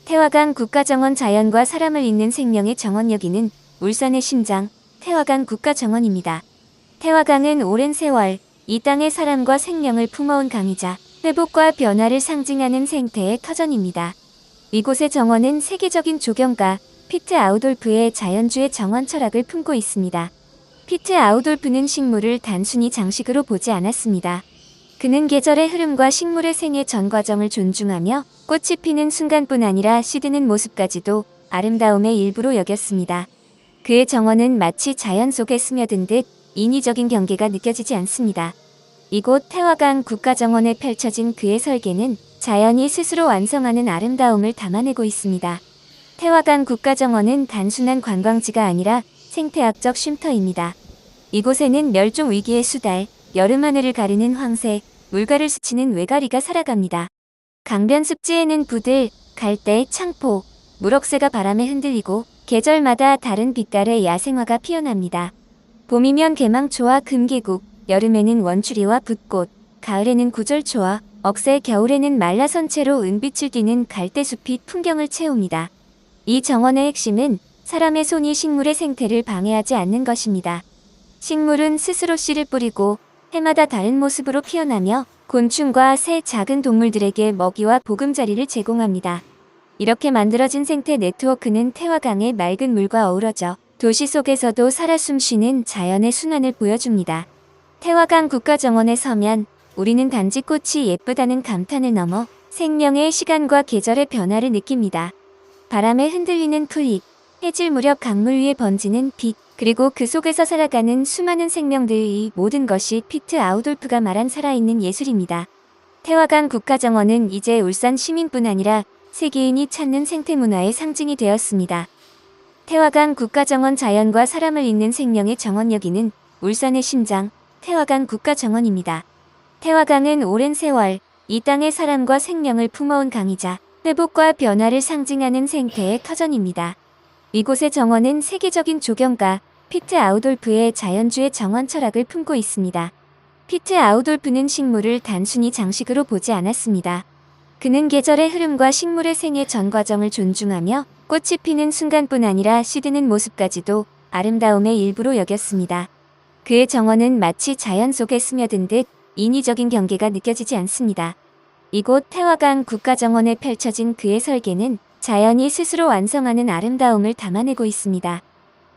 태화강 국가정원 자연과 사람을 잇는 생명의 정원 여기는 울산의 심장, 태화강 국가정원입니다. 태화강은 오랜 세월 이 땅의 사람과 생명을 품어온 강이자 회복과 변화를 상징하는 생태의 터전입니다. 이곳의 정원은 세계적인 조경가 피트 아우돌프의 자연주의 정원 철학을 품고 있습니다. 피트 아우돌프는 식물을 단순히 장식으로 보지 않았습니다. 그는 계절의 흐름과 식물의 생애 전 과정을 존중하며 꽃이 피는 순간뿐 아니라 시드는 모습까지도 아름다움의 일부로 여겼습니다. 그의 정원은 마치 자연 속에 스며든 듯 인위적인 경계가 느껴지지 않습니다. 이곳 태화강 국가정원에 펼쳐진 그의 설계는 자연이 스스로 완성하는 아름다움을 담아내고 있습니다. 태화강 국가정원은 단순한 관광지가 아니라 생태학적 쉼터입니다. 이곳에는 멸종 위기의 수달, 여름 하늘을 가르는 황새, 물가를 스치는 외가리가 살아갑니다. 강변 습지에는 부들, 갈대, 창포, 물억새가 바람에 흔들리고 계절마다 다른 빛깔의 야생화가 피어납니다. 봄이면 개망초와 금계국, 여름에는 원추리와 붓꽃, 가을에는 구절초와 억새, 겨울에는 말라선 채로 은빛을 띠는 갈대숲이 풍경을 채웁니다. 이 정원의 핵심은 사람의 손이 식물의 생태를 방해하지 않는 것입니다. 식물은 스스로 씨를 뿌리고 해마다 다른 모습으로 피어나며 곤충과 새, 작은 동물들에게 먹이와 보금자리를 제공합니다. 이렇게 만들어진 생태 네트워크는 태화강의 맑은 물과 어우러져 도시 속에서도 살아 숨쉬는 자연의 순환을 보여줍니다. 태화강 국가정원에 서면 우리는 단지 꽃이 예쁘다는 감탄을 넘어 생명의 시간과 계절의 변화를 느낍니다. 바람에 흔들리는 풀잎, 해질 무렵 강물 위에 번지는 빛, 그리고 그 속에서 살아가는 수많은 생명들, 이 모든 것이 피트 아우돌프가 말한 살아있는 예술입니다. 태화강 국가정원은 이제 울산 시민뿐 아니라 세계인이 찾는 생태문화의 상징이 되었습니다. 태화강 국가정원 자연과 사람을 잇는 생명의 정원 여기는 울산의 심장, 태화강 국가정원입니다. 태화강은 오랜 세월 이 땅의 사람과 생명을 품어온 강이자 회복과 변화를 상징하는 생태의 터전입니다. 이곳의 정원은 세계적인 조경가 피트 아우돌프의 자연주의 정원 철학을 품고 있습니다. 피트 아우돌프는 식물을 단순히 장식으로 보지 않았습니다. 그는 계절의 흐름과 식물의 생애 전 과정을 존중하며 꽃이 피는 순간뿐 아니라 시드는 모습까지도 아름다움의 일부로 여겼습니다. 그의 정원은 마치 자연 속에 스며든 듯 인위적인 경계가 느껴지지 않습니다. 이곳 태화강 국가정원에 펼쳐진 그의 설계는 자연이 스스로 완성하는 아름다움을 담아내고 있습니다.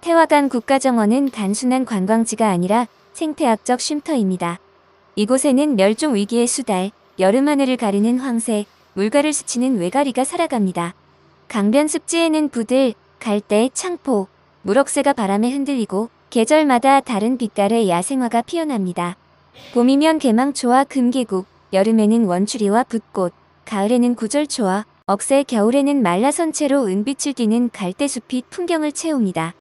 태화강 국가정원은 단순한 관광지가 아니라 생태학적 쉼터입니다. 이곳에는 멸종 위기의 수달, 여름 하늘을 가르는 황새, 물가를 스치는 외가리가 살아갑니다. 강변 습지에는 부들, 갈대, 창포, 물억새가 바람에 흔들리고 계절마다 다른 빛깔의 야생화가 피어납니다. 봄이면 개망초와 금계국, 여름에는 원추리와 붓꽃, 가을에는 구절초와 억새, 겨울에는 말라선 채로 은빛을 띠는 갈대숲이 풍경을 채웁니다.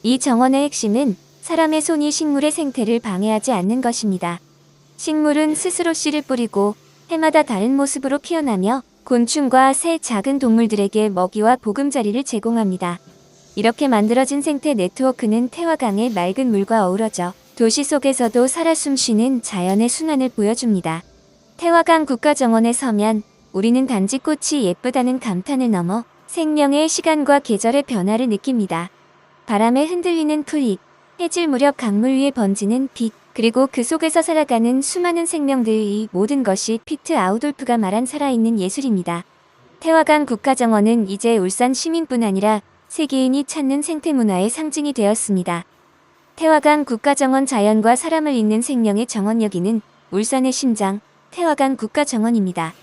이 정원의 핵심은 사람의 손이 식물의 생태를 방해하지 않는 것입니다. 식물은 스스로 씨를 뿌리고 해마다 다른 모습으로 피어나며 곤충과 새, 작은 동물들에게 먹이와 보금자리를 제공합니다. 이렇게 만들어진 생태 네트워크는 태화강의 맑은 물과 어우러져 도시 속에서도 살아 숨쉬는 자연의 순환을 보여줍니다. 태화강 국가정원에 서면 우리는 단지 꽃이 예쁘다는 감탄을 넘어 생명의 시간과 계절의 변화를 느낍니다. 바람에 흔들리는 풀잎, 해질 무렵 강물 위에 번지는 빛, 그리고 그 속에서 살아가는 수많은 생명들, 이 모든 것이 피트 아우돌프가 말한 살아있는 예술입니다. 태화강 국가정원은 이제 울산 시민뿐 아니라 세계인이 찾는 생태문화의 상징이 되었습니다. 태화강 국가정원 자연과 사람을 잇는 생명의 정원 여기는 울산의 심장, 태화강 국가정원입니다.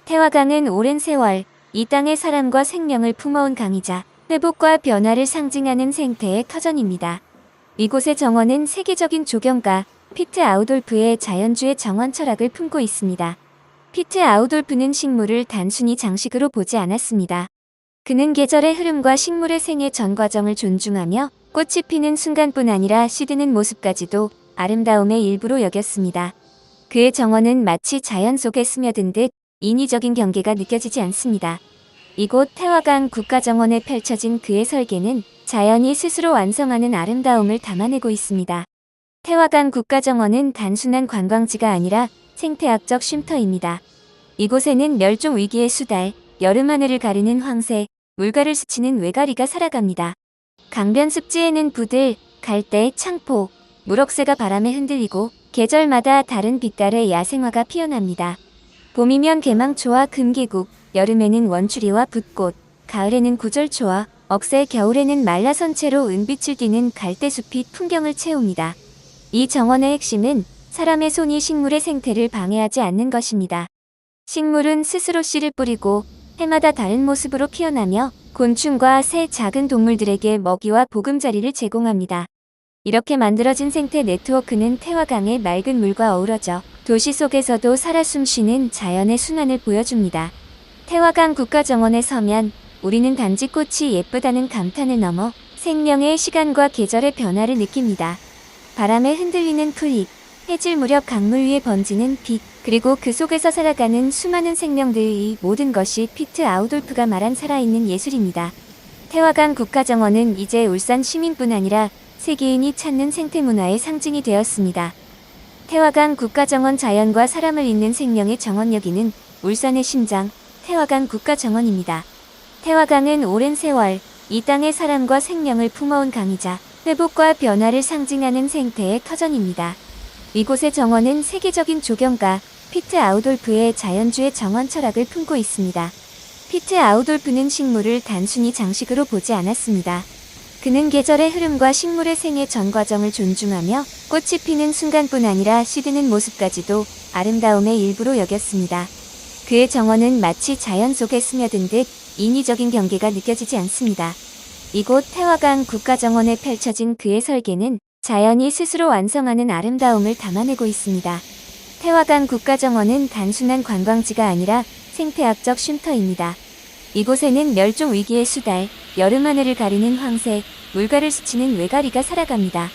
태화강은 오랜 세월 이 땅의 사람과 생명을 품어온 강이자 회복과 변화를 상징하는 생태의 터전입니다. 이곳의 정원은 세계적인 조경가 피트 아우돌프의 자연주의 정원 철학을 품고 있습니다. 피트 아우돌프는 식물을 단순히 장식으로 보지 않았습니다. 그는 계절의 흐름과 식물의 생애 전 과정을 존중하며 꽃이 피는 순간뿐 아니라 시드는 모습까지도 아름다움의 일부로 여겼습니다. 그의 정원은 마치 자연 속에 스며든 듯 인위적인 경계가 느껴지지 않습니다. 이곳 태화강 국가정원에 펼쳐진 그의 설계는 자연이 스스로 완성하는 아름다움을 담아내고 있습니다. 태화강 국가정원은 단순한 관광지가 아니라 생태학적 쉼터입니다. 이곳에는 멸종 위기의 수달, 여름 하늘을 가르는 황새, 물가를 스치는 외가리가 살아갑니다. 강변 습지에는 부들, 갈대, 창포, 무럭새가 바람에 흔들리고 계절마다 다른 빛깔의 야생화가 피어납니다. 봄이면 개망초와 금계국, 여름에는 원추리와 붓꽃, 가을에는 구절초와 억새, 겨울에는 말라선 채로 은빛을 띠는 갈대숲이 풍경을 채웁니다. 이 정원의 핵심은 사람의 손이 식물의 생태를 방해하지 않는 것입니다. 식물은 스스로 씨를 뿌리고 해마다 다른 모습으로 피어나며 곤충과 새, 작은 동물들에게 먹이와 보금자리를 제공합니다. 이렇게 만들어진 생태 네트워크는 태화강의 맑은 물과 어우러져 도시 속에서도 살아 숨쉬는 자연의 순환을 보여줍니다. 태화강 국가정원에 서면 우리는 단지 꽃이 예쁘다는 감탄을 넘어 생명의 시간과 계절의 변화를 느낍니다. 바람에 흔들리는 풀잎, 해질 무렵 강물 위에 번지는 빛, 그리고 그 속에서 살아가는 수많은 생명들의 모든 것이 피트 아우돌프가 말한 살아있는 예술입니다. 태화강 국가정원은 이제 울산 시민뿐 아니라 세계인이 찾는 생태문화의 상징이 되었습니다. 태화강 국가정원, 자연과 사람을 잇는 생명의 정원. 여기는 울산의 심장, 태화강 국가정원입니다. 태화강은 오랜 세월 이 땅의 사람과 생명을 품어온 강이자 회복과 변화를 상징하는 생태의 터전입니다. 이곳의 정원은 세계적인 조경가 피트 아우돌프의 자연주의 정원 철학을 품고 있습니다. 피트 아우돌프는 식물을 단순히 장식으로 보지 않았습니다. 그는 계절의 흐름과 식물의 생애 전 과정을 존중하며 꽃이 피는 순간뿐 아니라 시드는 모습까지도 아름다움의 일부로 여겼습니다. 그의 정원은 마치 자연 속에 스며든 듯 인위적인 경계가 느껴지지 않습니다. 이곳 태화강 국가정원에 펼쳐진 그의 설계는 자연이 스스로 완성하는 아름다움을 담아내고 있습니다. 태화강 국가정원은 단순한 관광지가 아니라 생태학적 쉼터입니다. 이곳에는 멸종 위기의 수달, 여름 하늘을 가리는 황새, 물가를 스치는 외가리가 살아갑니다.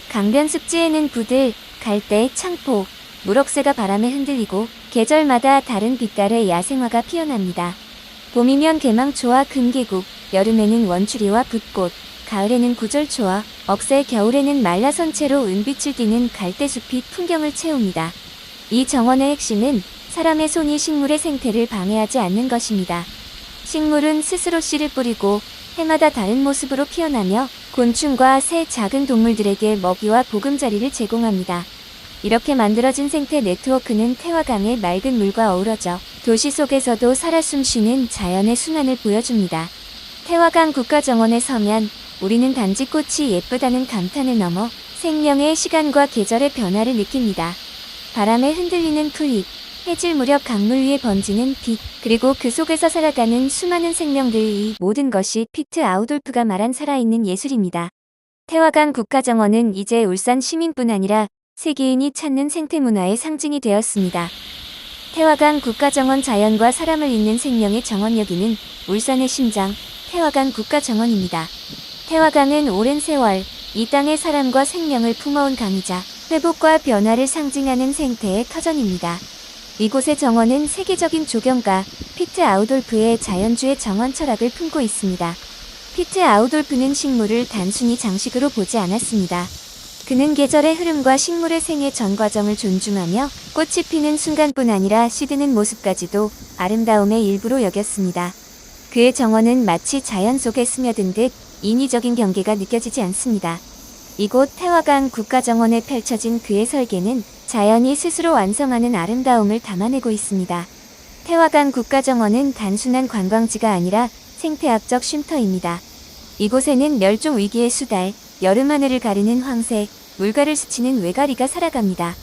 강변 습지에는 부들, 갈대, 창포, 무럭새가 바람에 흔들리고 계절마다 다른 빛깔의 야생화가 피어납니다. 봄이면 개망초와 금계국, 여름에는 원추리와 붓꽃, 가을에는 구절초와 억새, 겨울에는 말라선 채로 은빛을 띠는 갈대숲이 풍경을 채웁니다. 이 정원의 핵심은 사람의 손이 식물의 생태를 방해하지 않는 것입니다. 식물은 스스로 씨를 뿌리고 해마다 다른 모습으로 피어나며 곤충과 새, 작은 동물들에게 먹이와 보금자리를 제공합니다. 이렇게 만들어진 생태 네트워크는 태화강의 맑은 물과 어우러져 도시 속에서도 살아 숨쉬는 자연의 순환을 보여줍니다. 태화강 국가정원에 서면 우리는 단지 꽃이 예쁘다는 감탄을 넘어 생명의 시간과 계절의 변화를 느낍니다. 바람에 흔들리는 풀잎, 해질 무렵 강물 위에 번지는 빛, 그리고 그 속에서 살아가는 수많은 생명들의 모든 것이 피트 아우돌프가 말한 살아있는 예술입니다. 태화강 국가정원은 이제 울산 시민뿐 아니라 세계인이 찾는 생태문화의 상징이 되었습니다. 태화강 국가정원, 자연과 사람을 잇는 생명의 정원. 여기는 울산의 심장, 태화강 국가정원입니다. 태화강은 오랜 세월 이 땅의 사람과 생명을 품어온 강이자 회복과 변화를 상징하는 생태의 터전입니다. 이곳의 정원은 세계적인 조경가 피트 아우돌프의 자연주의 정원 철학을 품고 있습니다. 피트 아우돌프는 식물을 단순히 장식으로 보지 않았습니다. 그는 계절의 흐름과 식물의 생애 전 과정을 존중하며 꽃이 피는 순간뿐 아니라 시드는 모습까지도 아름다움의 일부로 여겼습니다. 그의 정원은 마치 자연 속에 스며든 듯 인위적인 경계가 느껴지지 않습니다. 이곳 태화강 국가정원에 펼쳐진 그의 설계는 자연이 스스로 완성하는 아름다움을 담아내고 있습니다. 태화강 국가정원은 단순한 관광지가 아니라 생태학적 쉼터입니다. 이곳에는 멸종 위기의 수달, 여름 하늘을 가르는 황새, 물가를 스치는 외가리가 살아갑니다.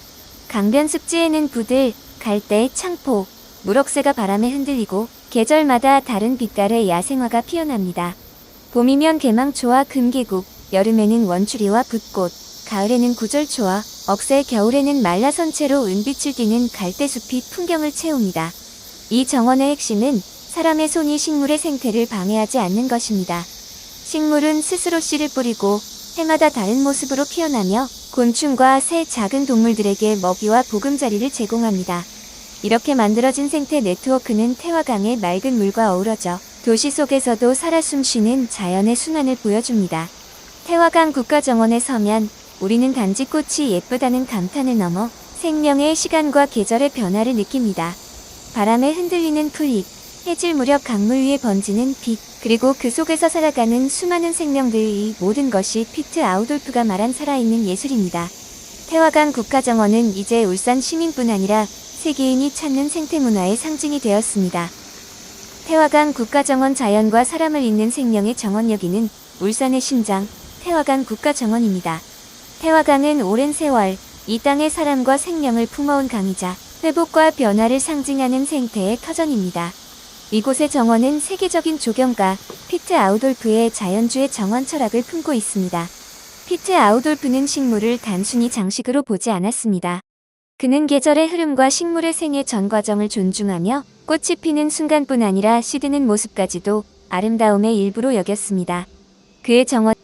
강변 습지에는 부들, 갈대, 창포, 무럭새가 바람에 흔들리고 계절마다 다른 빛깔의 야생화가 피어납니다. 봄이면 개망초와 금계국, 여름에는 원추리와 붓꽃, 가을에는 구절초와 억새, 겨울에는 말라선 채로 은빛을 띠는 갈대숲이 풍경을 채웁니다. 이 정원의 핵심은 사람의 손이 식물의 생태를 방해하지 않는 것입니다. 식물은 스스로 씨를 뿌리고 해마다 다른 모습으로 피어나며 곤충과 새, 작은 동물들에게 먹이와 보금자리를 제공합니다. 이렇게 만들어진 생태 네트워크는 태화강의 맑은 물과 어우러져 도시 속에서도 살아 숨쉬는 자연의 순환을 보여줍니다. 태화강 국가정원에 서면 우리는 단지 꽃이 예쁘다는 감탄을 넘어 생명의 시간과 계절의 변화를 느낍니다. 바람에 흔들리는 풀잎, 해질 무렵 강물 위에 번지는 빛, 그리고 그 속에서 살아가는 수많은 생명들, 이 모든 것이 피트 아우돌프가 말한 살아있는 예술입니다. 태화강 국가정원은 이제 울산 시민뿐 아니라 세계인이 찾는 생태문화의 상징이 되었습니다. 태화강 국가정원, 자연과 사람을 잇는 생명의 정원. 여기는 울산의 심장, 태화강 국가정원입니다. 태화강은 오랜 세월 이 땅의 사람과 생명을 품어온 강이자 회복과 변화를 상징하는 생태의 터전입니다. 이곳의 정원은 세계적인 조경가 피트 아우돌프의 자연주의 정원 철학을 품고 있습니다. 피트 아우돌프는 식물을 단순히 장식으로 보지 않았습니다. 그는 계절의 흐름과 식물의 생애 전 과정을 존중하며 꽃이 피는 순간뿐 아니라 시드는 모습까지도 아름다움의 일부로 여겼습니다. 그의 정원